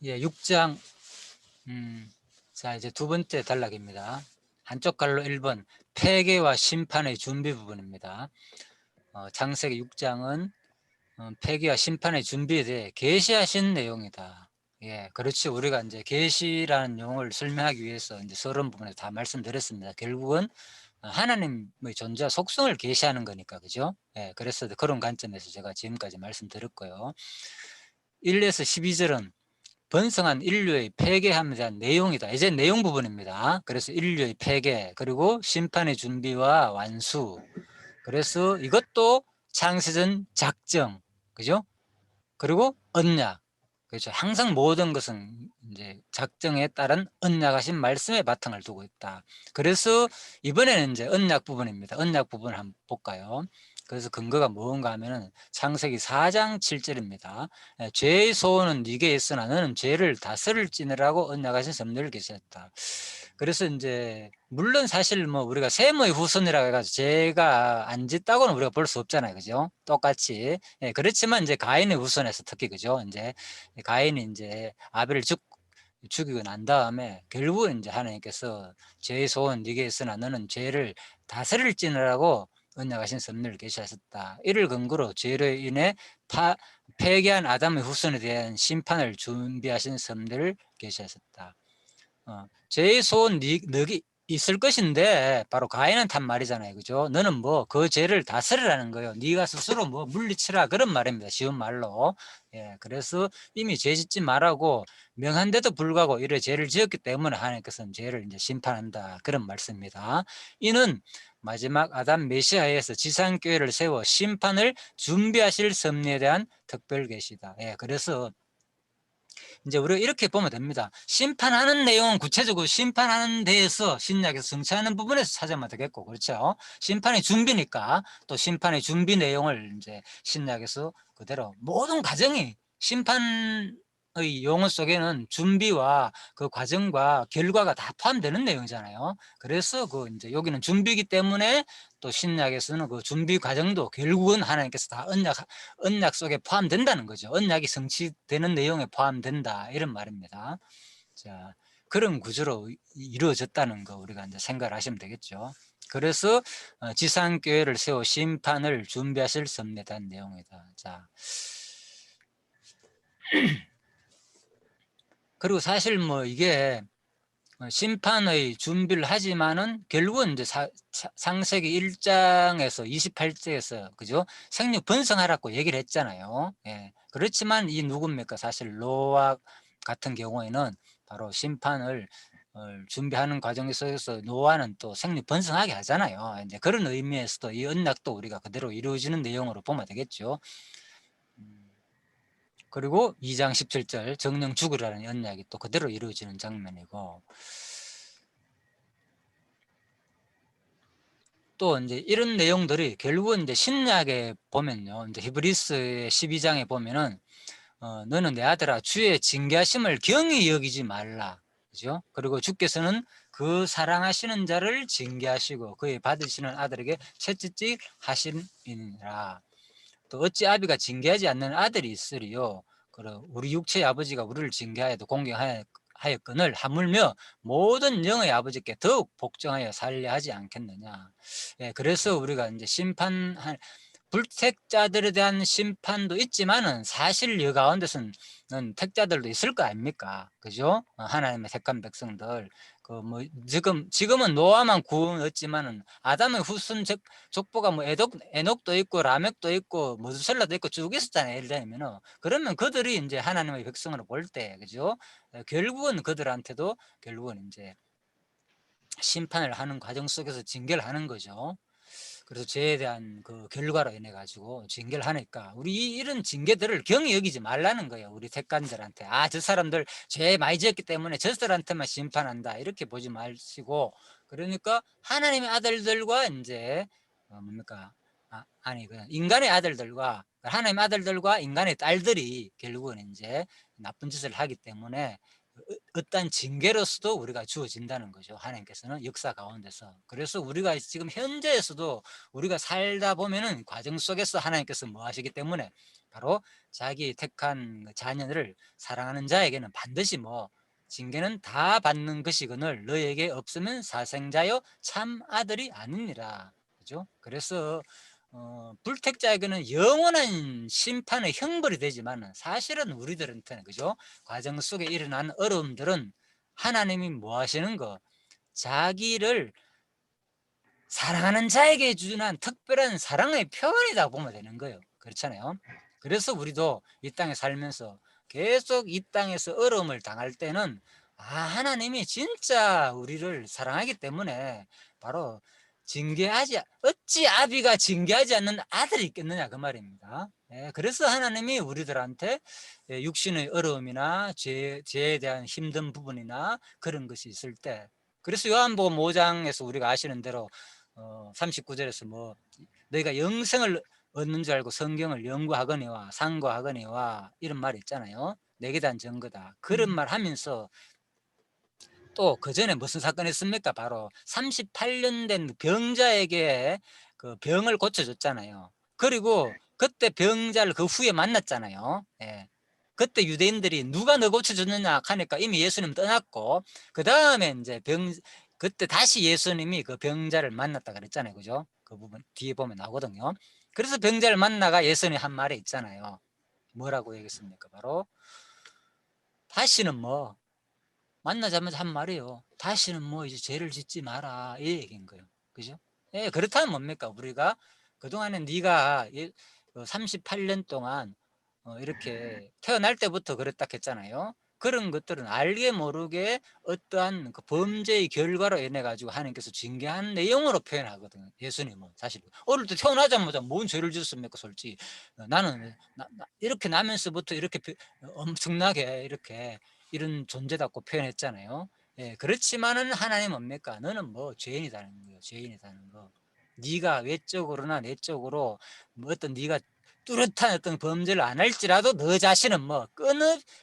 예, 6장. 자, 이제 두 번째 단락입니다. 한쪽 갈로 1번 폐계와 심판의 준비 부분입니다. 창세기 6장은 폐기와 심판의 준비에 대해 계시하신 내용이다. 예, 그렇지. 우리가 이제 계시라는 용어를 설명하기 위해서 이제 서론 부분에 다 말씀드렸습니다. 결국은 하나님의 존재와 속성을 계시하는 거니까, 그죠? 예, 그래서 그런 관점에서 제가 지금까지 말씀드렸고요. 1에서 12절은 번성한 인류의 폐괴함에 대한 내용이다. 이제 내용 부분입니다. 그래서 인류의 폐괴, 그리고 심판의 준비와 완수. 그래서 이것도 창세전 작정, 그죠? 그리고 언약. 그렇죠. 항상 모든 것은 이제 작정에 따른 언약하신 말씀에 바탕을 두고 있다. 그래서 이번에는 이제 언약 부분입니다. 언약 부분을 한번 볼까요? 그래서 근거가 뭔가 하면은 창세기 4장 7절입니다. 죄의 소원은 네게 있으나 너는 죄를 다스릴지니라고 언약하신 섭리를 계셨다. 그래서 이제 물론 사실 뭐 우리가 셈의 후손이라고 해가지고 죄가 안 짓다고는 우리가 볼 수 없잖아요, 그죠? 똑같이. 예, 그렇지만 이제 가인의 후손에서 특히 그죠? 이제 가인이 이제 아벨을 죽이고 난 다음에 결국은 이제 하나님께서 죄의 소원 네게 있으나 너는 죄를 다스릴지니라고 언약하신 섭리를 계시하셨다. 이를 근거로 죄로 인해 폐기한 아담의 후손에 대한 심판을 준비하신 섭리를 계시하셨다. 죄의 소원 너기 있을 것인데 바로 가인한테 한 말이잖아요, 그죠? 너는 뭐 그 죄를 다스리라는 거예요. 네가 스스로 뭐 물리치라 그런 말입니다. 쉬운 말로. 예, 그래서 이미 죄 짓지 말라고 명한데도 불구하고 이래 죄를 지었기 때문에 하나님께서는 죄를 이제 심판한다 그런 말씀입니다. 이는 마지막 아담 메시아에서 지상교회를 세워 심판을 준비하실 섭리에 대한 특별 계시다. 예, 그래서 이제 우리가 이렇게 보면 됩니다. 심판하는 내용은 구체적으로 심판하는 데에서 신약에서 성취하는 부분에서 찾으면 되겠고, 그렇죠? 심판의 준비니까 또 심판의 준비 내용을 이제 신약에서 그대로 모든 과정이 심판의 용어 속에는 준비와 그 과정과 결과가 다 포함되는 내용이잖아요. 그래서 그 이제 여기는 준비이기 때문에 또 신약에서는 그 준비 과정도 결국은 하나님께서 다 언약 속에 포함된다는 거죠. 언약이 성취되는 내용에 포함된다 이런 말입니다. 자, 그런 구조로 이루어졌다는 거 우리가 이제 생각을 하시면 되겠죠. 그래서 지상교회를 세워 심판을 준비하실 섭리한 내용이다. 자, 그리고 사실 뭐 이게 심판의 준비를 하지만은 결국은 이제 창세기 1장에서 28節에서 그죠? 생육 번성하라고 얘기를 했잖아요. 예. 그렇지만 이 누굽니까? 사실 노아 같은 경우에는 바로 심판을 준비하는 과정 속에서 노아는 또 생육 번성하게 하잖아요. 이제 그런 의미에서도 이 언약도 우리가 그대로 이루어지는 내용으로 보면 되겠죠. 그리고 2장 17절 정령 죽으라는 언약이 또 그대로 이루어지는 장면이고, 또 이제 이런 내용들이 결국은 이제 신약에 보면요, 이제 히브리스의 12장에 보면은 너는 내 아들아 주의 징계하심을 경히 여기지 말라, 그죠? 그리고 주께서는 그 사랑하시는 자를 징계하시고 그의 받으시는 아들에게 채찍질 하시니라. 또 어찌 아비가 징계하지 않는 아들이 있으리요? 그리고 우리 육체의 아버지가 우리를 징계하여도 공경하였거늘 하물며 모든 영의 아버지께 더욱 복종하여 살려 하지 않겠느냐. 예, 그래서 우리가 이제 심판할 불택자들에 대한 심판도 있지만은 사실 여 가운데서는 택자들도 있을 거 아닙니까? 그죠? 하나님의 택한 백성들. 그 뭐 지금은 노아만 구원 얻지만은 아담의 후손 족보가 뭐 에녹도 있고 라멕도 있고 모두셀라도 있고 쭉 있었잖아요. 예를 들면은 그러면 그들이 이제 하나님의 백성으로 볼 때, 그죠? 결국은 그들한테도 결국은 이제 심판을 하는 과정 속에서 징계를 하는 거죠. 그래서 죄에 대한 그 결과로 인해 가지고 징계를 하니까 우리 이런 징계들을 경히 여기지 말라는 거예요. 우리 택간들한테. 아, 저 사람들 죄 많이 지었기 때문에 저들한테만 심판한다 이렇게 보지 마시고, 그러니까 하나님의 아들들과 이제 뭡니까, 아니 그냥 인간의 아들들과 하나님의 아들들과 인간의 딸들이 결국은 이제 나쁜 짓을 하기 때문에 어떠한 징계로서도 우리가 주어진다는 거죠. 하나님께서는 역사 가운데서. 그래서 우리가 지금 현재에서도 우리가 살다 보면은 과정 속에서 하나님께서 뭐 하시기 때문에 바로 자기 택한 자녀를 사랑하는 자에게는 반드시 뭐 징계는 다 받는 것이거늘 너에게 없으면 사생자여 참 아들이 아니니라. 그죠? 그래서 불택자에게는 영원한 심판의 형벌이 되지만 사실은 우리들한테는 그죠? 과정 속에 일어난 어려움들은 하나님이 뭐 하시는 거? 자기를 사랑하는 자에게 주는 특별한 사랑의 표현이다 보면 되는 거예요. 그렇잖아요. 그래서 우리도 이 땅에 살면서 계속 이 땅에서 어려움을 당할 때는 하나님이 진짜 우리를 사랑하기 때문에 바로 어찌 아비가 징계하지 않는 아들이 있겠느냐 그 말입니다. 예, 그래서 하나님이 우리들한테 육신의 어려움이나 죄에 대한 힘든 부분이나 그런 것이 있을 때, 그래서 요한복음 5장에서 우리가 아시는 대로 39절에서 뭐 너희가 영생을 얻는 줄 알고 성경을 연구하거니와 상고하거니와 이런 말이 있잖아요. 내게 대한 증거다. 그런 말 하면서 또 그 전에 무슨 사건이 있습니까? 바로 38년 된 병자에게 그 병을 고쳐줬잖아요. 그리고 그때 병자를 그 후에 만났잖아요. 예. 그때 유대인들이 누가 너 고쳐줬느냐 하니까 이미 예수님 떠났고, 그 다음에 이제 그때 다시 예수님이 그 병자를 만났다 그랬잖아요. 그죠? 그 부분 뒤에 보면 나오거든요. 그래서 병자를 만나가 예수님이 한 말이 있잖아요. 뭐라고 얘기했습니까? 바로 다시는 뭐 만나자마자 한 말이에요. 다시는 뭐 이제 죄를 짓지 마라 이 얘기인 거예요. 그죠? 예, 그렇다면 뭡니까? 우리가 그동안에 네가 38년 동안 이렇게 태어날 때부터 그랬다 했잖아요. 그런 것들은 알게 모르게 어떠한 그 범죄의 결과로 인해 가지고 하나님께서 징계한 내용으로 표현하거든요. 예수님은 사실 어릴 때 태어나자마자 뭔 죄를 지었습니까? 솔직히 나는 이렇게 나면서부터 이렇게 엄청나게 이렇게 이런 존재답고 표현했잖아요. 예, 그렇지만은 하나님 뭡니까? 너는 뭐 죄인이다는 거예요. 죄인이다는 거. 네가 외적으로나 내적으로 뭐 어떤 네가 뚜렷한 어떤 범죄를 안 할지라도 너 자신은 뭐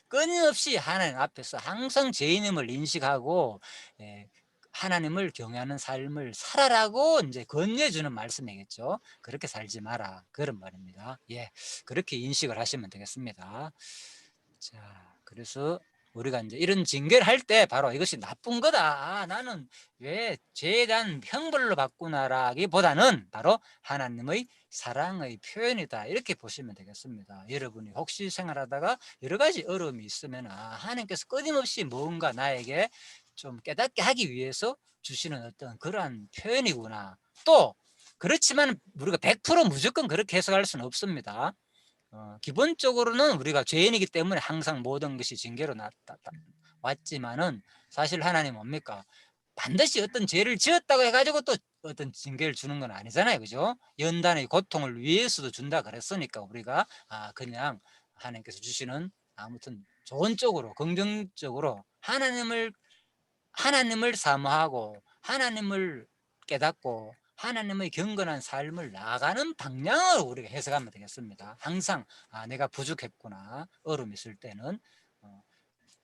끊임없이 하나님 앞에서 항상 죄인임을 인식하고 하나님을 경외하는 삶을 살아라고 이제 권유해주는 말씀이겠죠. 그렇게 살지 마라 그런 말입니다. 예, 그렇게 인식을 하시면 되겠습니다. 자, 그래서 우리가 이제 이런 징계를 할 때 바로 이것이 나쁜 거다. 나는 왜 죄에 대한 형벌로 바꾸나라기보다는 바로 하나님의 사랑의 표현이다. 이렇게 보시면 되겠습니다. 여러분이 혹시 생활하다가 여러 가지 어려움이 있으면 하나님께서 끊임없이 뭔가 나에게 좀 깨닫게 하기 위해서 주시는 어떤 그러한 표현이구나. 또 그렇지만 우리가 100% 무조건 그렇게 해석할 수는 없습니다. 기본적으로는 우리가 죄인이기 때문에 항상 모든 것이 징계로 왔지만은 사실 하나님 뭡니까? 반드시 어떤 죄를 지었다고 해가지고 또 어떤 징계를 주는 건 아니잖아요. 그죠? 연단의 고통을 위해서도 준다 그랬으니까 우리가 그냥 하나님께서 주시는 아무튼 좋은 쪽으로 긍정적으로 하나님을 사모하고 하나님을 깨닫고 하나님의 경건한 삶을 나아가는 방향으로 우리가 해석하면 되겠습니다. 항상 내가 부족했구나 어려움이 있을 때는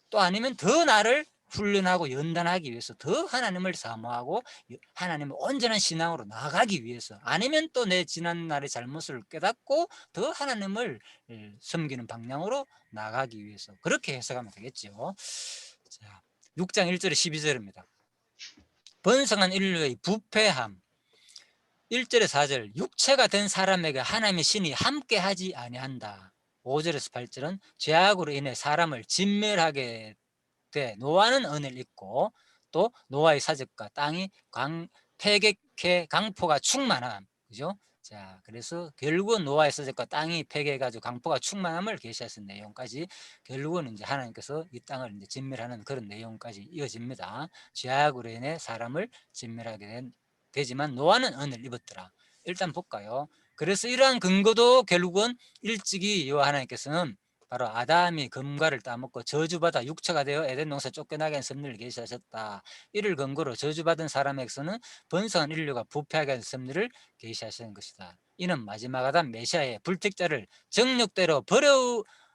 또 아니면 더 나를 훈련하고 연단하기 위해서 더 하나님을 사모하고 하나님의 온전한 신앙으로 나아가기 위해서, 아니면 또 내 지난날의 잘못을 깨닫고 더 하나님을 섬기는 방향으로 나아가기 위해서 그렇게 해석하면 되겠죠. 자, 6장 1절에 12절입니다. 번성한 인류의 부패함. 1절에 4절 육체가 된 사람에게 하나님의 신이 함께하지 아니한다. 5절에서 8절은 죄악으로 인해 사람을 진멸하게 돼 노아는 은혜를 입고 또 노아의 사적과 땅이 폐격해 강포가 충만함. 그죠? 자, 그래서 결국은 노아의 사적과 땅이 폐격해가지고 강포가 충만함을 계시하신 내용까지 결국은 이제 하나님께서 이 땅을 이제 진멸하는 그런 내용까지 이어집니다. 죄악으로 인해 사람을 진멸하게 되지만 노아는 은혜를 입었더라. 일단 볼까요? 그래서 이러한 근거도 결국은 일찍이 요 하나님께서는 바로 아담이 금과를 따먹고 저주받아 육체가 되어 에덴 동산 쫓겨나게 한 섭리를 계시하셨다. 이를 근거로 저주받은 사람에게서는 번성한 인류가 부패하게 한 섭리를 계시하시는 것이다. 이는 마지막 아담 메시아의 불택자를 정욕대로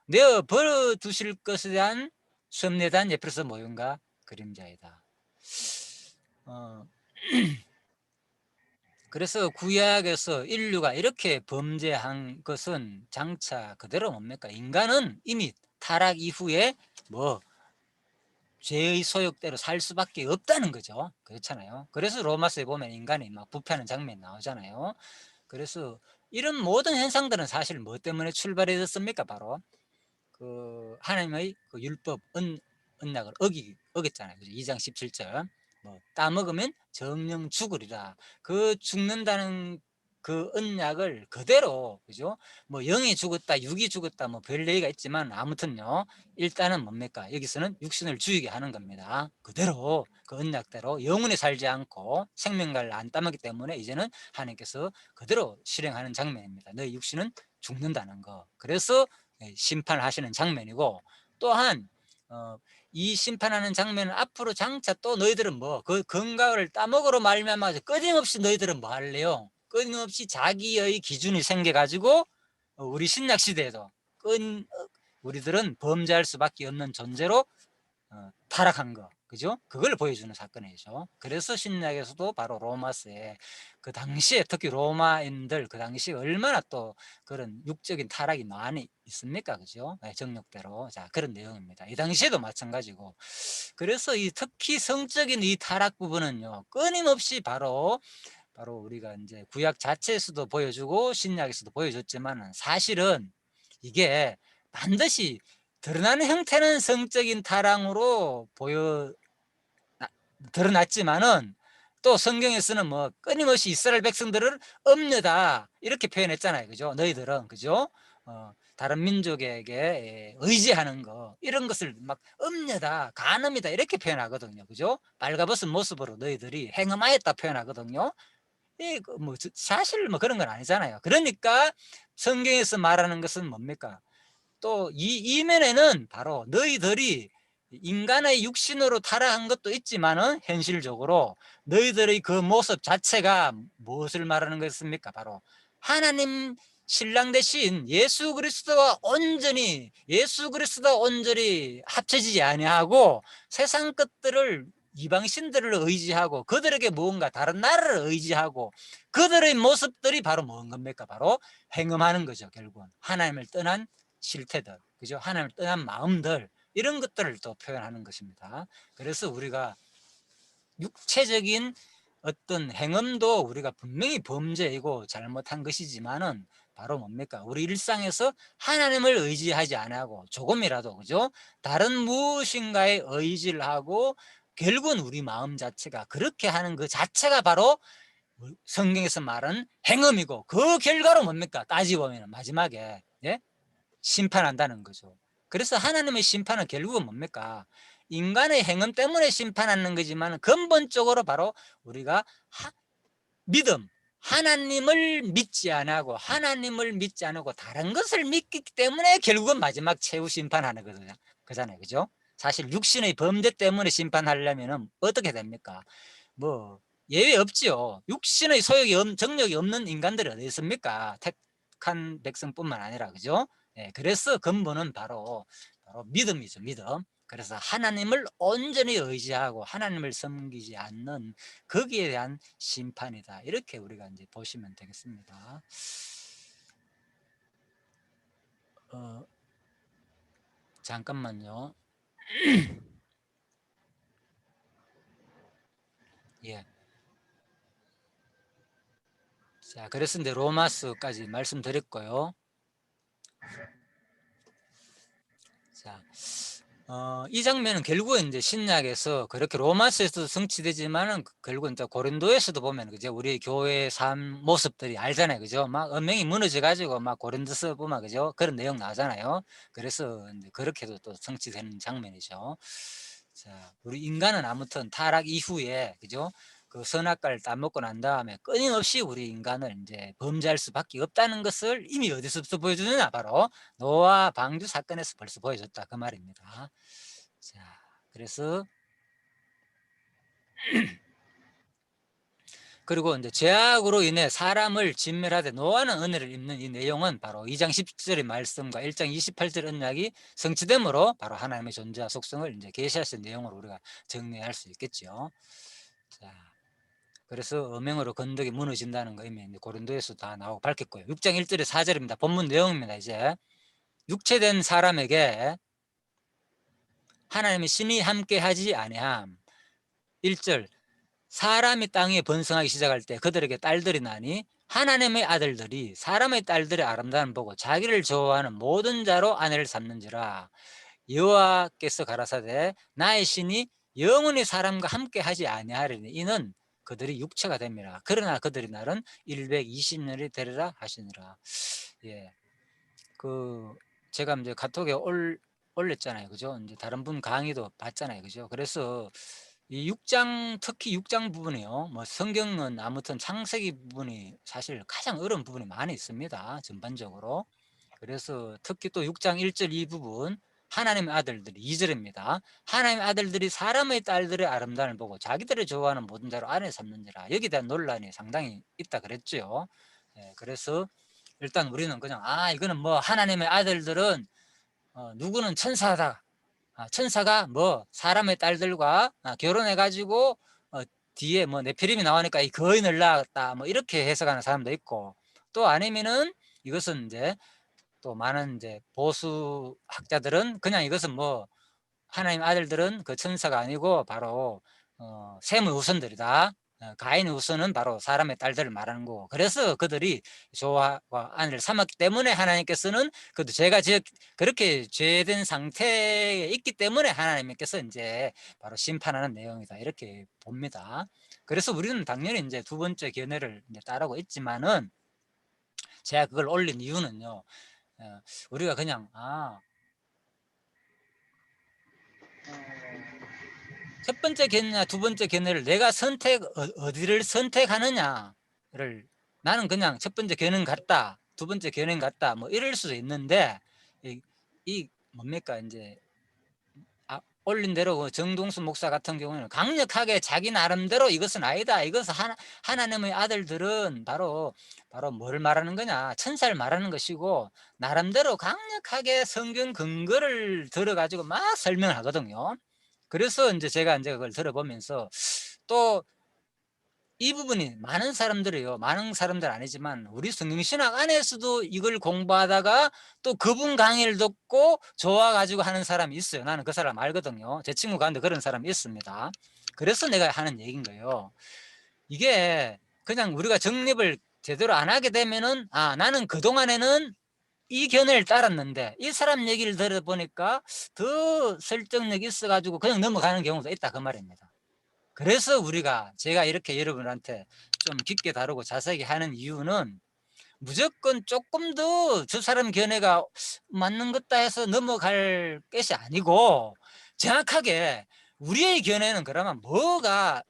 내어 버려 두실 것에 대한 섭리에 옆에서 모형과 그림자이다. 어, 그래서 구약에서 인류가 이렇게 범죄한 것은 장차 그대로 뭡니까? 인간은 이미 타락 이후에 뭐 죄의 소욕대로 살 수밖에 없다는 거죠. 그렇잖아요. 그래서 로마서에 보면 인간이 막 부패하는 장면이 나오잖아요. 그래서 이런 모든 현상들은 사실 뭐 때문에 출발해졌습니까? 바로 그 하나님의 그 율법 언약을 어겼잖아요. 그죠? 2장 17절. 뭐 따먹으면 정령 죽으리라. 그 죽는다는 그 언약을 그대로, 그죠? 뭐 영이 죽었다, 육이 죽었다, 뭐 별 얘기가 있지만 아무튼요. 일단은 뭡니까? 여기서는 육신을 죽이게 하는 겁니다. 그대로 그 언약대로 영원히 살지 않고 생명을 안 따먹기 때문에 이제는 하나님께서 그대로 실행하는 장면입니다. 너희 육신은 죽는다는 거. 그래서 심판을 하시는 장면이고, 또한 이 심판하는 장면은 앞으로 장차 또 너희들은 뭐 그 건강을 따먹으로 말미암아 끊임없이 너희들은 뭐 할래요? 끊임없이 자기의 기준이 생겨가지고 우리 신약 시대에도 우리들은 범죄할 수밖에 없는 존재로 타락한 거, 그죠? 그걸 보여주는 사건이죠. 그래서 신약에서도 바로 로마서에 그 당시에 특히 로마인들 그 당시에 얼마나 또 그런 육적인 타락이 많이 있습니까, 그죠? 정욕대로. 자, 그런 내용입니다. 이 당시에도 마찬가지고. 그래서 이 특히 성적인 이 타락 부분은요, 끊임없이 바로 우리가 이제 구약 자체에서도 보여주고 신약에서도 보여줬지만 사실은 이게 반드시 드러나는 형태는 성적인 타락으로 드러났지만은 또 성경에서는 뭐 끊임없이 이스라엘 백성들을 음녀다 이렇게 표현했잖아요. 그죠? 너희들은, 그죠? 다른 민족에게 의지하는 거 이런 것을 막 음녀다, 간음이다 이렇게 표현하거든요. 그죠? 빨가벗은 모습으로 너희들이 행음하였다 표현하거든요. 뭐 사실 뭐 그런 건 아니잖아요. 그러니까 성경에서 말하는 것은 뭡니까? 또 이면에는 바로 너희들이 인간의 육신으로 타락한 것도 있지만은 현실적으로 너희들의 그 모습 자체가 무엇을 말하는 것입니까? 바로 하나님 신랑 대신 예수 그리스도와 온전히 합쳐지지 아니하고 세상 것들을 이방 신들을 의지하고 그들에게 무언가 다른 나라를 의지하고 그들의 모습들이 바로 뭔 겁니까? 바로 행음하는 거죠. 결국은 하나님을 떠난 실태들, 그죠? 하나님을 떠난 마음들 이런 것들을 또 표현하는 것입니다. 그래서 우리가 육체적인 어떤 행음도 우리가 분명히 범죄이고 잘못한 것이지만은 바로 뭡니까? 우리 일상에서 하나님을 의지하지 않고 조금이라도, 그죠? 다른 무엇인가에 의지를 하고 결국은 우리 마음 자체가 그렇게 하는 그 자체가 바로 성경에서 말하는 행음이고 그 결과로 뭡니까? 따지고 보면 마지막에 심판한다는 거죠. 그래서 하나님의 심판은 결국은 뭡니까? 인간의 행음 때문에 심판하는 거지만 근본적으로 바로 우리가 믿음, 하나님을 믿지 않고 다른 것을 믿기 때문에 결국은 마지막 최후 심판하는 거잖아요. 그죠? 사실 육신의 범죄 때문에 심판하려면 어떻게 됩니까? 뭐 예외 없지요. 육신의 정력이 없는 인간들이 어디 있습니까? 택한 백성뿐만 아니라, 그죠? 그래서 근본은 바로 믿음이죠. 믿음. 그래서 하나님을 온전히 의지하고 하나님을 섬기지 않는 거기에 대한 심판이다. 이렇게 우리가 이제 보시면 되겠습니다. 잠깐만요. 예. 자, 그래서 이제 로마서까지 말씀드렸고요. 자, 이 장면은 결국은 이제 신약에서 그렇게 로마서에서도 성취되지만은 결국은 또 고린도에서도 보면 그죠? 우리 교회 삶 모습들이 알잖아요. 그죠? 막 언명이 무너져 가지고 막 고린도서 보면 그죠? 그런 내용 나오잖아요. 그래서 이제 그렇게도 또 성취되는 장면이죠. 자, 우리 인간은 아무튼 타락 이후에 그죠? 그 선악과를 따먹고 난 다음에 끊임없이 우리 인간을 이제 범죄할 수밖에 없다는 것을 이미 어디서부터 보여주느냐? 바로 노아 방주 사건에서 벌써 보여줬다 그 말입니다. 자, 그래서 그리고 이제 죄악으로 인해 사람을 진멸하되 노하는 은혜를 입는 이 내용은 바로 2장 10절의 말씀과 1장 28절 언약이 성취됨으로 바로 하나님의 존재와 속성을 이제 계시하신 내용으로 우리가 정리할 수 있겠죠. 자, 그래서 음행으로 건덕이 무너진다는 거 이미 고린도에서 다 나오고 밝혔고요. 6장 1절에 4절입니다. 본문 내용입니다. 이제 육체된 사람에게 하나님의 신이 함께하지 아니함. 1절 사람이 땅에 번성하기 시작할 때 그들에게 딸들이 나니 하나님의 아들들이 사람의 딸들의 아름다움을 보고 자기를 좋아하는 모든 자로 아내를 삼는지라. 여호와께서 가라사대 나의 신이 영원히 사람과 함께 하지 아니하리니 이는 그들이 육체가 됩니다. 그러나 그들의 날은 120년이 되리라 하시니라. 예, 그 제가 이제 카톡에 올렸잖아요, 그죠? 이제 다른 분 강의도 봤잖아요, 그죠? 그래서 이 6장 특히 6장 부분이요. 뭐 성경은 아무튼 창세기 부분이 사실 가장 어려운 부분이 많이 있습니다, 전반적으로. 그래서 특히 또 6장 1절 이 부분 하나님의 아들들이 2절입니다. 하나님의 아들들이 사람의 딸들의 아름다움을 보고 자기들을 좋아하는 모든 자로 아내 삼는지라. 여기에 대한 논란이 상당히 있다 그랬죠. 예, 그래서 일단 우리는 그냥 이거는 뭐 하나님의 아들들은 누구는 천사다. 천사가 뭐 사람의 딸들과 결혼해 가지고 뒤에 뭐 네피림이 나오니까 이 거인을 낳았다 뭐 이렇게 해석하는 사람도 있고, 또 아니면은 이것은 이제 또 많은 이제 보수 학자들은 그냥 이것은 뭐 하나님 아들들은 그 천사가 아니고 바로 셈의 후손들이다. 가인의 후손은 바로 사람의 딸들을 말하는 거고, 그래서 그들이 조화와 아내를 삼았기 때문에 하나님께서는 그도 죄가 그렇게 죄된 상태에 있기 때문에 하나님께서 이제 바로 심판하는 내용이다 이렇게 봅니다. 그래서 우리는 당연히 이제 두 번째 견해를 이제 따르고 있지만은 제가 그걸 올린 이유는요. 우리가 그냥 첫 번째 견해냐 두 번째 견해를 내가 어디를 선택하느냐를, 나는 그냥 첫 번째 견해는 같다, 두 번째 견해는 같다 뭐 이럴 수도 있는데, 이 뭡니까 이제 올린 대로 정동수 목사 같은 경우는 강력하게 자기 나름대로 이것은 아니다, 이것은 하나님의 아들들은 바로 뭘 말하는 거냐, 천사를 말하는 것이고, 나름대로 강력하게 성경 근거를 들어가지고 막 설명을 하거든요. 그래서 이제 제가 이제 그걸 들어보면서 또 이 부분이 많은 사람들 아니지만 우리 성경신학 안에서도 이걸 공부하다가 또 그분 강의를 듣고 좋아가지고 하는 사람이 있어요. 나는 그 사람 알거든요. 제 친구 가운데 그런 사람이 있습니다. 그래서 내가 하는 얘기인 거예요. 이게 그냥 우리가 정립을 제대로 안 하게 되면은 나는 그동안에는 이 견해를 따랐는데 이 사람 얘기를 들어보니까 더 설득력이 있어가지고 그냥 넘어가는 경우도 있다 그 말입니다. 그래서 제가 이렇게 여러분한테 좀 깊게 다루고 자세하게 하는 이유는 무조건 조금 더 저 사람 견해가 맞는 것다 해서 넘어갈 것이 아니고, 정확하게 우리의 견해는 그러면 뭐가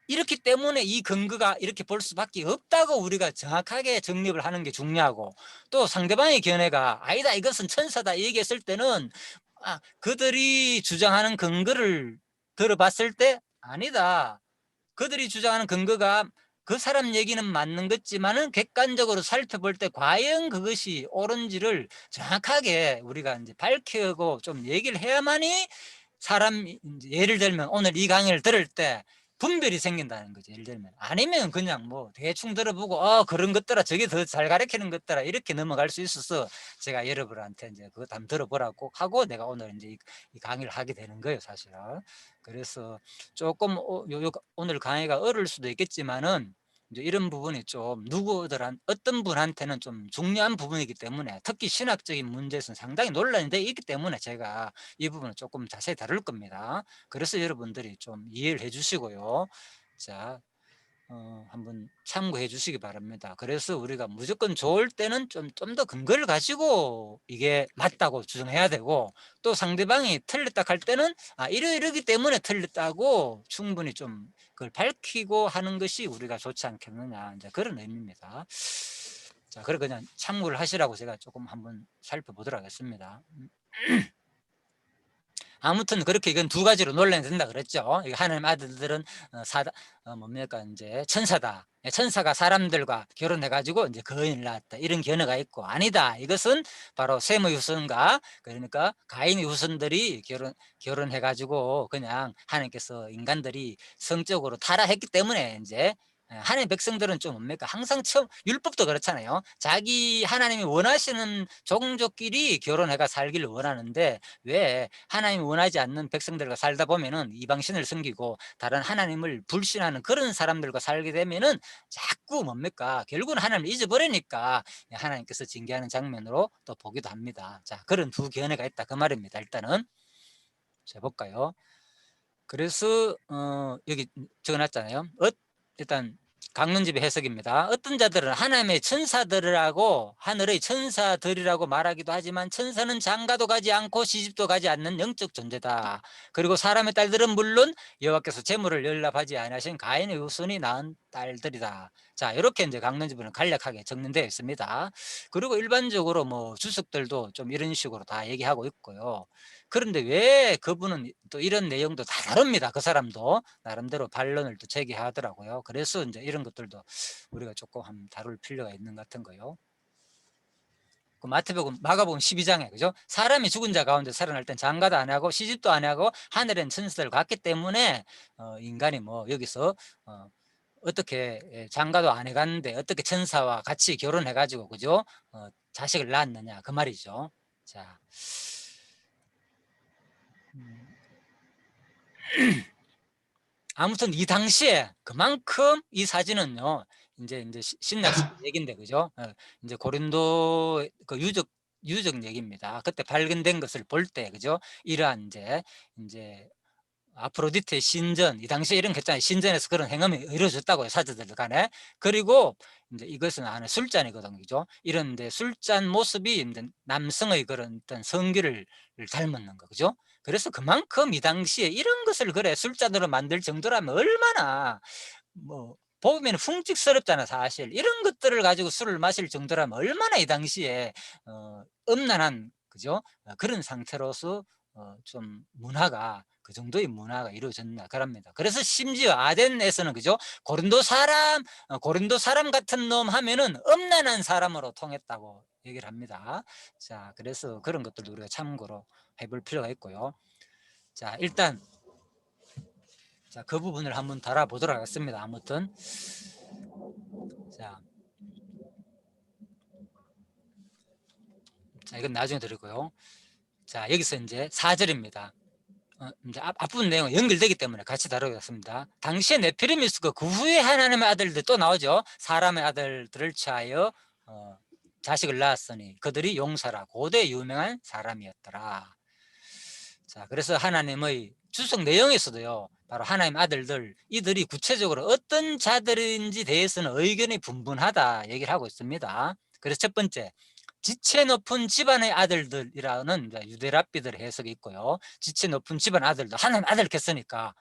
이렇기 때문에 이 근거가 이렇게 볼 수밖에 없다고 우리가 정확하게 정립을 하는 게 중요하고, 또 상대방의 견해가 아니다 이것은 천사다 얘기했을 때는 그들이 주장하는 근거를 들어봤을 때 아니다, 그들이 주장하는 근거가 그 사람 얘기는 맞는 것지만은 객관적으로 살펴볼 때 과연 그것이 옳은지를 정확하게 우리가 이제 밝히고 좀 얘기를 해야만이 예를 들면 오늘 이 강의를 들을 때 분별이 생긴다는 거죠. 예를 들면 아니면 그냥 뭐 대충 들어보고 그런 것들아 저게 더 잘 가르치는 것들아 이렇게 넘어갈 수 있어서 제가 여러분한테 이제 그거 한번 들어보라고 하고 내가 오늘 이제 이 강의를 하게 되는 거예요, 사실은. 그래서 조금 오늘 강의가 어려울 수도 있겠지만은 이제 이런 부분이 좀 어떤 분한테는 좀 중요한 부분이기 때문에, 특히 신학적인 문제에서는 상당히 논란이 되어 있기 때문에 제가 이 부분을 조금 자세히 다룰 겁니다. 그래서 여러분들이 좀 이해를 해 주시고요. 자, 한번 참고해 주시기 바랍니다. 그래서 우리가 무조건 좋을 때는 좀 더 근거를 가지고 이게 맞다고 주장해야 되고, 또 상대방이 틀렸다 할 때는 이러이러기 때문에 틀렸다고 충분히 좀 그걸 밝히고 하는 것이 우리가 좋지 않겠느냐, 이제 그런 의미입니다. 자, 그래 그냥 참고를 하시라고 제가 조금 한번 살펴보도록 하겠습니다. 아무튼 그렇게 이건 두 가지로 논란이 된다 그랬죠. 이거 하나님 아들들은 사다 뭡니까 인제 천사다. 예, 천사가 사람들과 결혼해 가지고 인제 거인을 낳았다. 이런 견해가 있고, 아니다. 이것은 바로 셈의 후손과, 그러니까 가인의 후손들이 결혼해 가지고 그냥 하나님께서 인간들이 성적으로 타락했기 때문에 인제, 하나님의 백성들은 좀 뭡니까 항상 처음 율법도 그렇잖아요. 자기 하나님이 원하시는 종족끼리 결혼해가 살기를 원하는데, 왜 하나님이 원하지 않는 백성들과 살다 보면은 이방신을 섬기고 다른 하나님을 불신하는 그런 사람들과 살게 되면은 자꾸 뭡니까 결국은 하나님을 잊어버리니까 하나님께서 징계하는 장면으로 또 보기도 합니다. 자, 그런 두 견해가 있다 그 말입니다. 일단은 자 볼까요? 그래서 여기 적어놨잖아요. 일단 강론집의 해석입니다. 어떤 자들은 하나님의 천사들이라고, 하늘의 천사들이라고 말하기도 하지만, 천사는 장가도 가지 않고 시집도 가지 않는 영적 존재다. 그리고 사람의 딸들은 물론 여호와께서 재물을 연락하지 아니하신 가인의 후손이 낳은 딸들이다. 자, 이렇게 이제 강론집은 간략하게 정리되어 있습니다. 그리고 일반적으로 뭐 주석들도 좀 이런 식으로 다 얘기하고 있고요. 그런데 왜 그분은 또 이런 내용도 다 다릅니다. 그 사람도 나름대로 반론을 또 제기하더라고요. 그래서 이제 이런 것들도 우리가 조금 한번 다룰 필요가 있는 것 같은 거요. 그 마가복음 12장에 그죠? 사람이 죽은 자 가운데 살아날 땐 장가도 안 하고 시집도 안 하고 하늘엔 천사들 갔기 때문에 인간이 뭐 여기서 어떻게 장가도 안 해갔는데 어떻게 천사와 같이 결혼해가지고 그죠? 자식을 낳았느냐 그 말이죠. 자. 아무튼 이 당시에 그만큼 이 사진은요, 이제 신약 얘기인데, 그죠? 이제 고린도 그 유적 얘기입니다. 그때 발견된 것을 볼 때, 그죠? 이러한 이제 아프로디테의 신전, 이 당시에 이런 게 있잖아요. 신전에서 그런 행함이 이루어졌다고요, 사제들 간에. 그리고 이제 이것은 안에 술잔이거든요, 그죠? 이런 술잔 모습이 이제 남성의 그런 어떤 성기를 닮았는 거, 그죠? 그래서 그만큼 이 당시에 이런 것을 그래 술잔으로 만들 정도라면 얼마나 뭐 보면 흉측스럽잖아 사실. 이런 것들을 가지고 술을 마실 정도라면 얼마나 이 당시에 음란한 그죠? 그런 상태로서 좀 문화가 그 정도의 문화가 이루어졌나 그럽니다. 그래서 심지어 아덴에서는 그죠? 고린도 사람 같은 놈 하면은 음란한 사람으로 통했다고 얘기를 합니다. 자, 그래서 그런 것들도 우리가 참고로 해볼 필요가 있고요. 자, 일단 자, 그 부분을 한번 달아보도록 하겠습니다. 아무튼 자, 이건 나중에 드리고요. 자, 여기서 이제 4절입니다. 이제 앞부분 내용은 연결되기 때문에 같이 다루겠습니다. 당시에 네피림이 있었고 그 후에 하나님의 아들들 또 나오죠. 사람의 아들들을 취하여 자식을 낳았으니 그들이 용사라 고대 유명한 사람이었더라. 자, 그래서 하나님의 주석 내용에서도요, 바로 하나님 아들들, 이들이 구체적으로 어떤 자들인지 대해서는 의견이 분분하다 얘기를 하고 있습니다. 그래서 첫 번째, 지체 높은 집안의 아들들이라는 유대랍비들 해석이 있고요. 지체 높은 집안 아들들, 하나님 아들 겠으니까.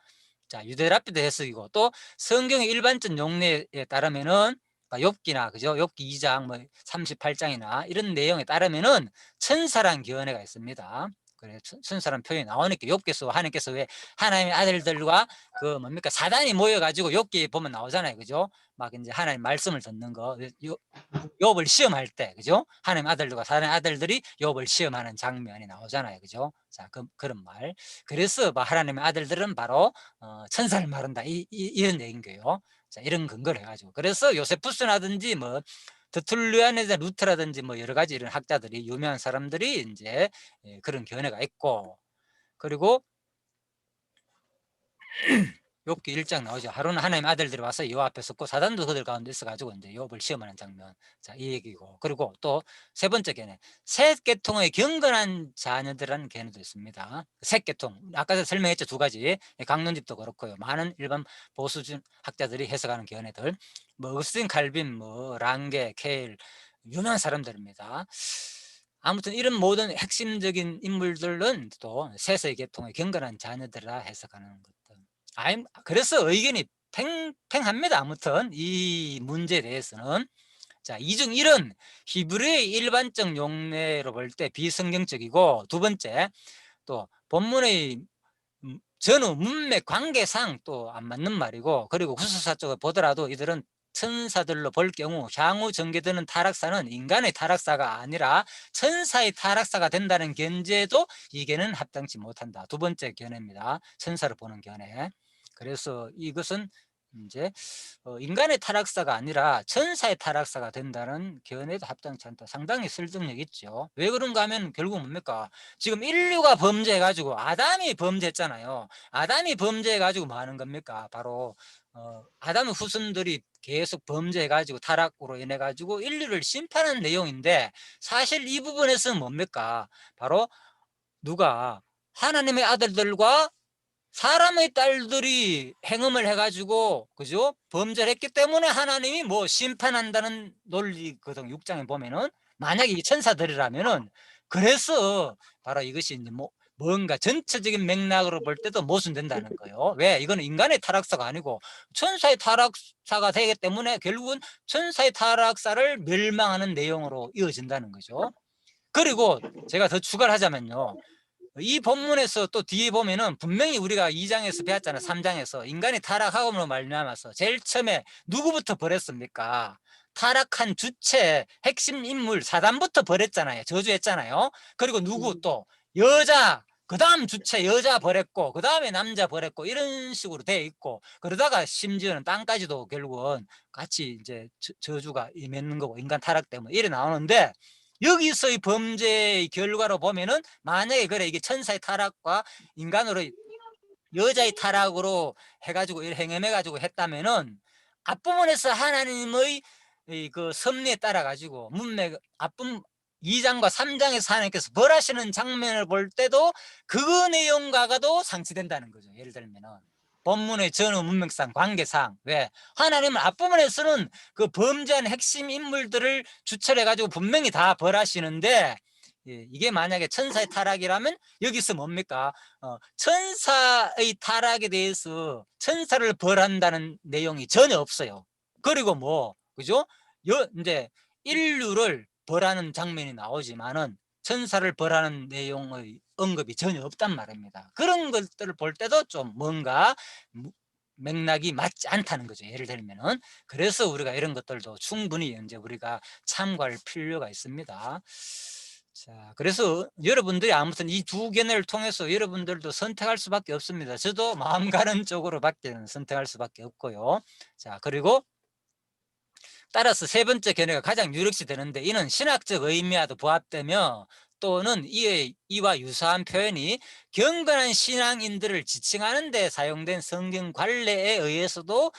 자, 유대랍비드 해석이고, 또 성경의 일반적 용례에 따르면은 욥기나 그죠? 욥기 2장 뭐 38장이나 이런 내용에 따르면은 천사란 견해가 있습니다. 그래, 천사란 표현이 나오니까 욥기에서 하나님께서 왜 하나님의 아들들과 그 뭡니까 사단이 모여가지고 욥기 보면 나오잖아요, 그죠? 막 이제 하나님 말씀을 듣는 거, 욥을 시험할 때, 그죠? 하나님 아들들과 사단의 아들들이 욥을 시험하는 장면이 나오잖아요, 그죠? 자, 그런 말. 그래서 하나님의 아들들은 바로 천사를 말한다 이런 얘기인 거예요. 자, 이런 근거를 해가지고 그래서 요세푸스라든지 뭐 드툴리안이나 루트라든지 뭐 여러 가지 이런 학자들이 유명한 사람들이 이제 그런 견해가 있고, 그리고 욥기 1장 나오죠. 하루는 하나님 아들들이 와서 여호와 앞에 섰고 사단도 그들 가운데 있어가지고 이제 욥을 시험하는 장면. 자, 이 얘기고, 그리고 또 세 번째 견해, 셋 계통의 경건한 자녀들이라는 견해도 있습니다. 셋 계통, 아까 설명했죠. 두 가지. 강론집도 그렇고요. 많은 일반 보수준 학자들이 해석하는 견해들, 뭐 어스틴 칼빈, 뭐 랑게, 케일, 유명한 사람들입니다. 아무튼 이런 모든 핵심적인 인물들은 또 셋의 계통의 경건한 자녀들이라 해석하는 것들. 그래서 의견이 팽팽합니다. 아무튼 이 문제에 대해서는. 자, 이중 1은 히브리의 일반적 용례로 볼 때 비성경적이고, 두 번째, 또 본문의 전후 문맥 관계상 또 안 맞는 말이고, 그리고 구술사 쪽을 보더라도 이들은 천사들로 볼 경우 향후 전개되는 타락사는 인간의 타락사가 아니라 천사의 타락사가 된다는 견제도 이게는 합당치 못한다. 두 번째 견해입니다. 천사를 보는 견해. 그래서 이것은 이제 인간의 타락사가 아니라 천사의 타락사가 된다는 견해도 합당치 않다. 상당히 설득력 있죠. 왜 그런가 하면 결국 뭡니까? 지금 인류가 범죄해가지고 아담이 범죄했잖아요. 아담이 범죄해가지고 뭐 하는 겁니까? 바로 아담의 후손들이 계속 범죄해가지고 타락으로 인해가지고 인류를 심판하는 내용인데, 사실 이 부분에서는 뭡니까? 바로 누가 하나님의 아들들과 사람의 딸들이 행음을 해가지고, 그죠? 범죄를 했기 때문에 하나님이 뭐 심판한다는 논리거든. 6장에 보면은 만약에 이 천사들이라면은, 그래서 바로 이것이 이제 뭔가 전체적인 맥락으로 볼 때도 모순된다는 거예요. 왜? 이거는 인간의 타락사가 아니고 천사의 타락사가 되기 때문에 결국은 천사의 타락사를 멸망하는 내용으로 이어진다는 거죠. 그리고 제가 더 추가를 하자면요, 이 본문에서 또 뒤에 보면은 분명히 우리가 2장에서 배웠잖아요. 3장에서 인간이 타락하고로 말미암아서 제일 처음에 누구부터 버렸습니까? 타락한 주체 핵심 인물 사단부터 버렸잖아요. 저주했잖아요. 그리고 누구 또 여자, 그 다음 주체 여자 버렸고, 그 다음에 남자 버렸고, 이런 식으로 돼 있고, 그러다가 심지어는 땅까지도 결국은 같이 이제 저주가 임했는 거고, 인간 타락 때문에 이래 나오는데, 여기서의 범죄의 결과로 보면은 만약에 그래 이게 천사의 타락과 인간으로 여자의 타락으로 해가지고 행음해가지고 했다면은, 앞부분에서 하나님의 그 섭리에 따라 가지고 문맥 앞부분 2장과 3장에서 하나님께서 벌하시는 장면을 볼 때도 그 내용과도 상치된다는 거죠. 예를 들면은 본문의 전후 문맥상 관계상, 왜 하나님은 앞부분에서는 그 범죄한 핵심 인물들을 주철해 가지고 분명히 다 벌하시는데, 이게 만약에 천사의 타락이라면 여기서 뭡니까? 천사의 타락에 대해서 천사를 벌한다는 내용이 전혀 없어요. 그리고 그죠? 이제 인류를 벌하는 장면이 나오지만은 천사를 벌하는 내용의 언급이 전혀 없단 말입니다. 그런 것들을 볼 때도 좀 뭔가 맥락이 맞지 않다는 거죠. 예를 들면은. 그래서 우리가 이런 것들도 충분히 이제 우리가 참고할 필요가 있습니다. 자, 그래서 여러분들이 아무튼 이 두 견해를 통해서 여러분들도 선택할 수밖에 없습니다. 저도 마음 가는 쪽으로밖에 선택할 수밖에 없고요. 자, 그리고 따라서 세 번째 견해가 가장 유력시 되는데, 이는 신학적 의미와도 부합되며 또는 이와 유사한 표현이 경건한 신앙인들을 지칭하는 데 사용된 성경 관례에 의해서도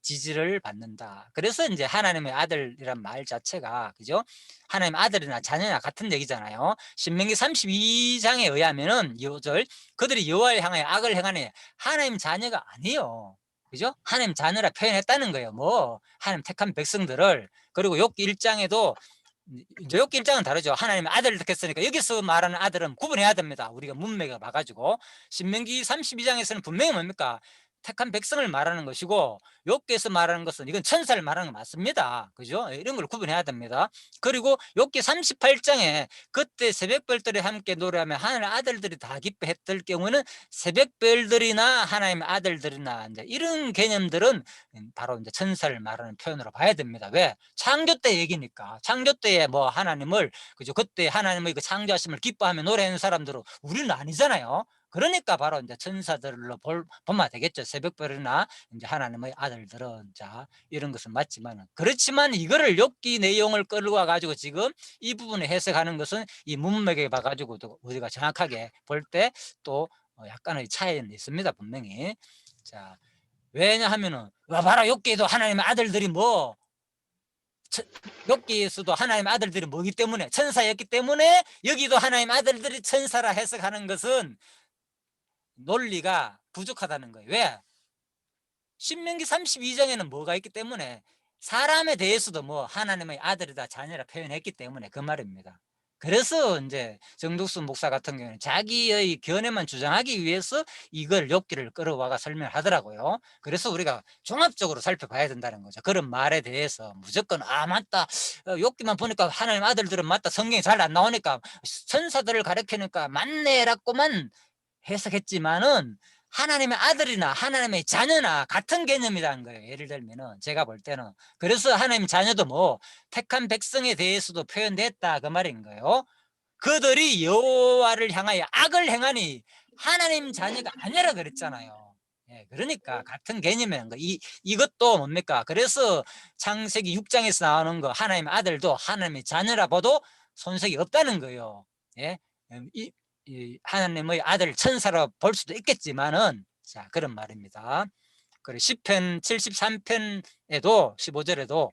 지지를 받는다. 그래서 이제 하나님의 아들이란 말 자체가, 그죠? 하나님 아들이나 자녀나 같은 얘기잖아요. 신명기 32장에 의하면은 요절 그들이 여호와를 향하여 악을 행하니 하나님 자녀가 아니에요. 그죠? 하나님 자녀라 표현했다는 거예요. 하나님 택한 백성들을. 그리고 욥기 1장에도, 이제 욥기 1장은 다르죠. 하나님의 아들을 택했으니까 여기서 말하는 아들은 구분해야 됩니다. 우리가 문맥을 봐가지고. 신명기 32장에서는 분명히 뭡니까? 택한 백성을 말하는 것이고, 욥기에서 말하는 것은 이건 천사를 말하는 거 맞습니다. 그죠? 이런 걸 구분해야 됩니다. 그리고 욥기 38장에 그때 새벽별들이 함께 노래하며 하나님의 아들들이 다 기뻐했을 경우는 새벽별들이나 하나님의 아들들이나 이제 이런 개념들은 바로 이제 천사를 말하는 표현으로 봐야 됩니다. 왜? 창조 때 얘기니까. 창조 때에 하나님을, 그죠? 그때 하나님의 그 창조하심을 기뻐하며 노래하는 사람들은 우리는 아니잖아요. 그러니까 바로 이제 천사들로 보면 되겠죠. 새벽별이나 이제 하나님의 아들들은. 자, 이런 것은 맞지만, 그렇지만 이거를 욥기 내용을 끌고 와가지고 지금 이 부분에 해석하는 것은 이 문맥에 봐가지고도 우리가 정확하게 볼 때 또 약간의 차이는 있습니다. 분명히. 자, 왜냐하면은 봐라, 욥기에도 하나님의 아들들이 욥기에서도 하나님의 아들들이 뭐기 때문에 천사였기 때문에 여기도 하나님의 아들들이 천사라 해석하는 것은 논리가 부족하다는 거예요. 왜? 신명기 32장에는 뭐가 있기 때문에, 사람에 대해서도 하나님의 아들이다 자녀라 표현했기 때문에 그 말입니다. 그래서 이제 정덕수 목사 같은 경우는 자기의 견해만 주장하기 위해서 이걸 욥기를 끌어와가 설명을 하더라고요. 그래서 우리가 종합적으로 살펴봐야 된다는 거죠. 그런 말에 대해서 무조건 아 맞다, 욥기만 보니까 하나님 아들들은 맞다, 성경이 잘 안 나오니까 천사들을 가리키니까 맞네라고만 해석했지만은 하나님의 아들이나 하나님의 자녀나 같은 개념이라는 거예요. 예를 들면은 제가 볼 때는. 그래서 하나님 자녀도 뭐 택한 백성에 대해서도 표현됐다 그 말인 거예요. 그들이 여호와를 향하여 악을 행하니 하나님 자녀가 아니라 그랬잖아요. 예, 그러니까 같은 개념이라는 거. 이것도 뭡니까? 그래서 창세기 6장에서 나오는 거 하나님 아들도 하나님의 자녀라 봐도 손색이 없다는 거예요. 예, 이 하나님의 아들 천사로 볼 수도 있겠지만은 자 그런 말입니다. 그리고 시편 73편에도 15절에도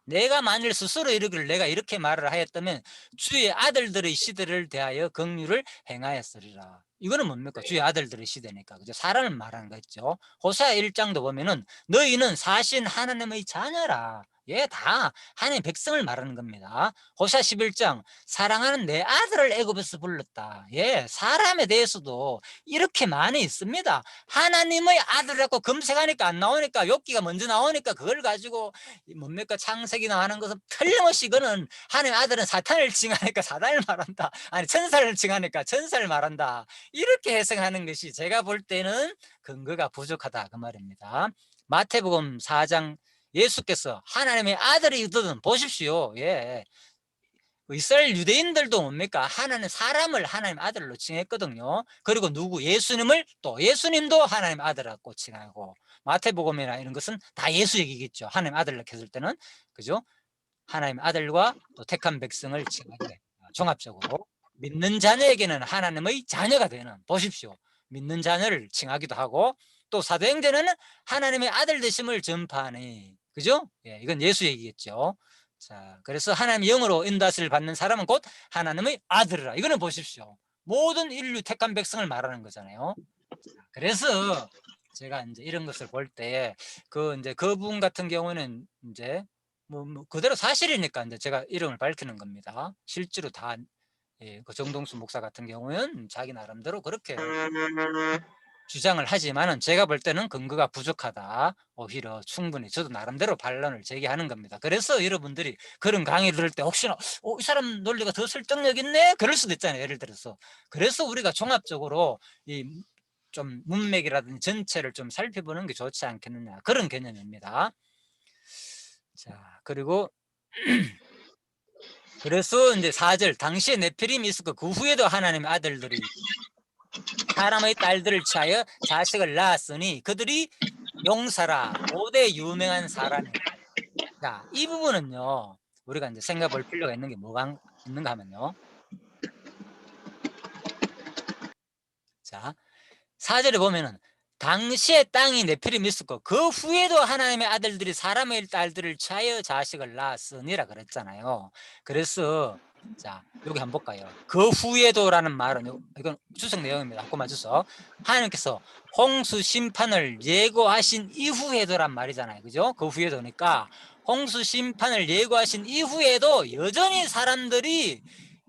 내가 만일 스스로 이르기를 내가 이렇게 말을 하였다면 주의 아들들의 시대를 대하여 긍휼을 행하였으리라. 이거는 뭡니까? 주의 아들들의 시대니까. 그죠? 사람을 말하는 거죠. 호세아 1장도 보면은 너희는 사신 하나님의 자녀라. 예, 다 하나님의 백성을 말하는 겁니다. 호세아 11장 사랑하는 내 아들을 애굽에서 불렀다. 예, 사람에 대해서도 이렇게 많이 있습니다. 하나님의 아들이라고 검색하니까 안 나오니까 욥기가 먼저 나오니까 그걸 가지고 뭡니까 창세기나 하는 것은 틀림없이 이거는 하나님 아들은 사탄을 칭하니까 사탄을 말한다, 아니 천사를 칭하니까 천사를 말한다, 이렇게 해석하는 것이 제가 볼 때는 근거가 부족하다 그 말입니다. 마태복음 4장 예수께서 하나님의 아들이거든 보십시오. 예, 이스라엘 유대인들도 뭡니까 하나님 사람을 하나님 아들로 칭했거든요. 그리고 누구 예수님을 또 예수님도 하나님 아들이라고 칭하고 마태복음이나 이런 것은 다 예수 얘기겠죠. 하나님 아들로 했을 때는 그죠? 하나님 아들과 또 택한 백성을 칭하게 종합적으로 믿는 자녀에게는 하나님의 자녀가 되는 보십시오. 믿는 자녀를 칭하기도 하고 또 사도행전에는 하나님의 아들 되심을 전파하니 그죠? 예, 이건 예수 얘기겠죠. 자, 그래서 하나님의 영으로 인도하심을 받는 사람은 곧 하나님의 아들이라. 이거는 보십시오. 모든 인류 택한 백성을 말하는 거잖아요. 그래서 제가 이제 이런 것을 볼 때 그 이제 그분 같은 경우는 이제 뭐 그대로 사실이니까 이제 제가 이름을 밝히는 겁니다. 실제로 다 예, 그 정동수 목사 같은 경우는 자기 나름대로 그렇게 주장을 하지만은 제가 볼 때는 근거가 부족하다. 오히려 충분히 저도 나름대로 반론을 제기하는 겁니다. 그래서 여러분들이 그런 강의를 들을 때 혹시나 이 사람 논리가 더 설득력 있네? 그럴 수도 있잖아요. 예를 들어서. 그래서 우리가 종합적으로 이 좀 문맥이라든지 전체를 좀 살펴보는 게 좋지 않겠느냐 그런 개념입니다. 자, 그리고 그래서 이제 4절 당시에 네피림이 있었고 그 후에도 하나님의 아들들이 사람의 딸들을 취하여 자식을 낳았으니 그들이 용사라 5대 유명한 사람이. 자, 이 부분은요 우리가 이제 생각해 볼 필요가 있는 게 뭐가 있는가 하면요. 자, 4절에 보면은 당시에 땅이 네피림이 있었고 그 후에도 하나님의 아들들이 사람의 딸들을 취하여 자식을 낳았으니라 그랬잖아요. 그래서 자 여기 한번 볼까요? 그 후에도라는 말은 이건 주석 내용입니다. 한번 주석. 하나님께서 홍수 심판을 예고하신 이후에도란 말이잖아요. 그죠? 그 후에도니까 홍수 심판을 예고하신 이후에도 여전히 사람들이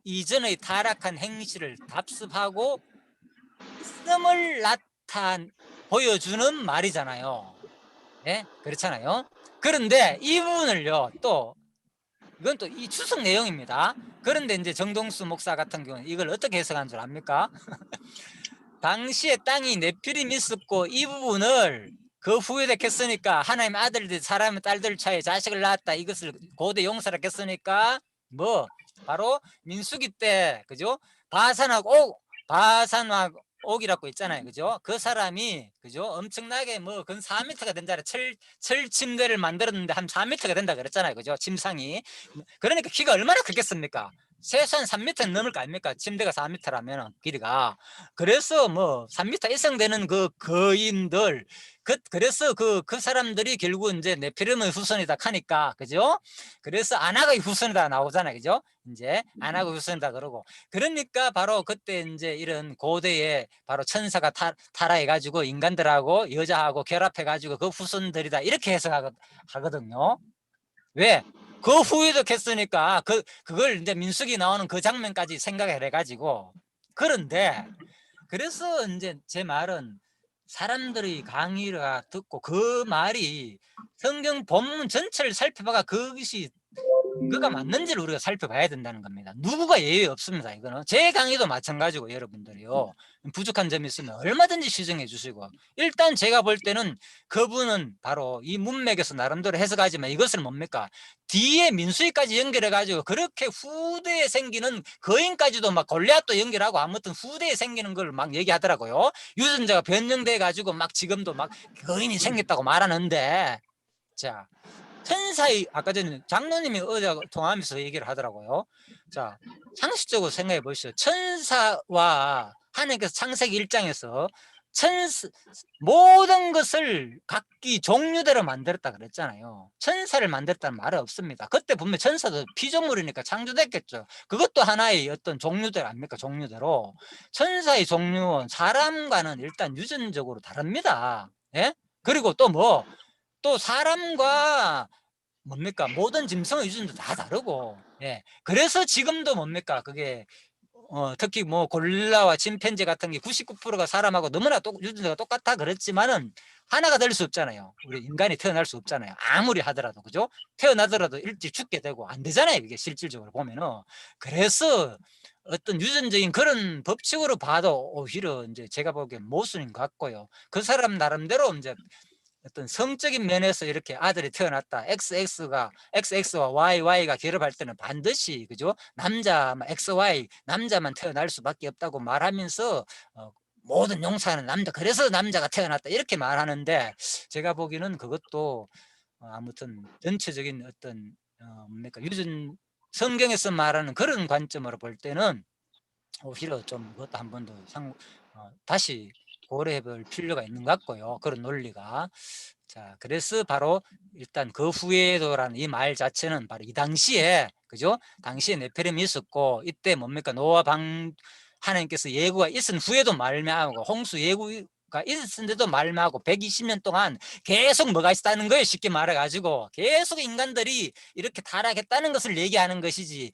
이전의 타락한 행실을 답습하고 있음을 보여주는 말이잖아요. 예? 그렇잖아요. 그런데 이 부분을요, 또, 이건 또 이 추석 내용입니다. 그런데 이제 정동수 목사 같은 경우는 이걸 어떻게 해석한 줄 압니까? 당시에 땅이 네피림이 있었고 이 부분을 그 후에 됐겠으니까 하나님 아들들 사람의 딸들 차에 자식을 낳았다 이것을 고대 용사라 했으니까 뭐 바로 민수기 때 그죠? 바산하고 옥이라고 있잖아요. 그죠? 그 사람이 그죠? 엄청나게 뭐 근 4m가 된다. 철 침대를 만들었는데 한 4m가 된다 그랬잖아요. 그죠? 침상이. 그러니까 키가 얼마나 크겠습니까? 최소한 3m 넘을 거 아닙니까? 침대가 4m라면 길이가. 그래서 뭐 3m 이상 되는 그 거인들 그래서 그 사람들이 결국 이제 네피림의 후손이다 하니까 그죠? 그래서 아낙의 후손이다 나오잖아요. 그죠? 이제 아낙의 후손이다 그러고 그러니까 바로 그때 이제 이런 고대에 바로 천사가 타락해 가지고 인간들하고 여자하고 결합해 가지고 그 후손들이다 이렇게 해석하거든요. 왜? 그 후에도 캤으니까 그걸 이제 민수기 나오는 그 장면까지 생각을 해가지고. 그런데 그래서 이제 제 말은 사람들이 강의를 듣고 그 말이 성경 본문 전체를 살펴봐가 그것이 근거가 맞는지를 우리가 살펴봐야 된다는 겁니다. 누구가 예외 없습니다. 이거는 제 강의도 마찬가지고 여러분들이요. 부족한 점이 있으면 얼마든지 시정해 주시고, 일단 제가 볼 때는 그분은 바로 이 문맥에서 나름대로 해석하지만 이것을 뭡니까? 뒤에 민수기까지 연결해 가지고 그렇게 후대에 생기는 거인까지도 막 골리앗도 연결하고 아무튼 후대에 생기는 걸 막 얘기하더라고요. 유전자가 변형돼 가지고 막 지금도 막 거인이 생겼다고 말하는데, 자, 천사의, 아까 전에 장로님이 어제 통화하면서 얘기를 하더라고요. 자, 상식적으로 생각해 보시죠. 천사와 하나님께서 창세기 1장에서 모든 것을 각기 종류대로 만들었다 그랬잖아요. 천사를 만들었다는 말은 없습니다. 그때 분명 천사도 피조물이니까 창조됐겠죠. 그것도 하나의 어떤 종류대로 아닙니까? 종류대로. 천사의 종류는 사람과는 일단 유전적으로 다릅니다. 예? 그리고 또 뭐, 또 사람과 뭡니까? 모든 짐승의 유전도 다 다르고, 예. 그래서 지금도 뭡니까? 그게, 특히 뭐 고릴라와 침팬지 같은 게 99%가 사람하고 너무나 유전자가 똑같다 그랬지만은 하나가 될 수 없잖아요. 우리 인간이 태어날 수 없잖아요. 아무리 하더라도, 그죠? 태어나더라도 일찍 죽게 되고 안 되잖아요. 이게 실질적으로 보면은. 그래서 어떤 유전적인 그런 법칙으로 봐도 오히려 이제 제가 보기엔 모순인 것 같고요. 그 사람 나름대로 이제 어떤 성적인 면에서 이렇게 아들이 태어났다. XX와 YY가 결합할 때는 반드시, 그죠? XY, 남자만 태어날 수밖에 없다고 말하면서, 모든 용사는 남자, 그래서 남자가 태어났다. 이렇게 말하는데, 제가 보기에는 그것도, 아무튼 전체적인 어떤, 뭡니까? 성경에서 말하는 그런 관점으로 볼 때는 오히려 좀 그것도 한 번 더 다시 고려해 볼 필요가 있는 것 같고요. 그런 논리가. 자, 그래서 바로 일단 그 후에도라는 이 말 자체는 바로 이 당시에, 그죠? 당시에 네페림이 있었고, 이때 뭡니까? 노아 하나님께서 예고가 있은 후에도 말미암고, 홍수 예고가 있었는데도 말미암고 120년 동안 계속 뭐가 있다는 거예요. 쉽게 말해가지고 계속 인간들이 이렇게 타락했다는 것을 얘기하는 것이지,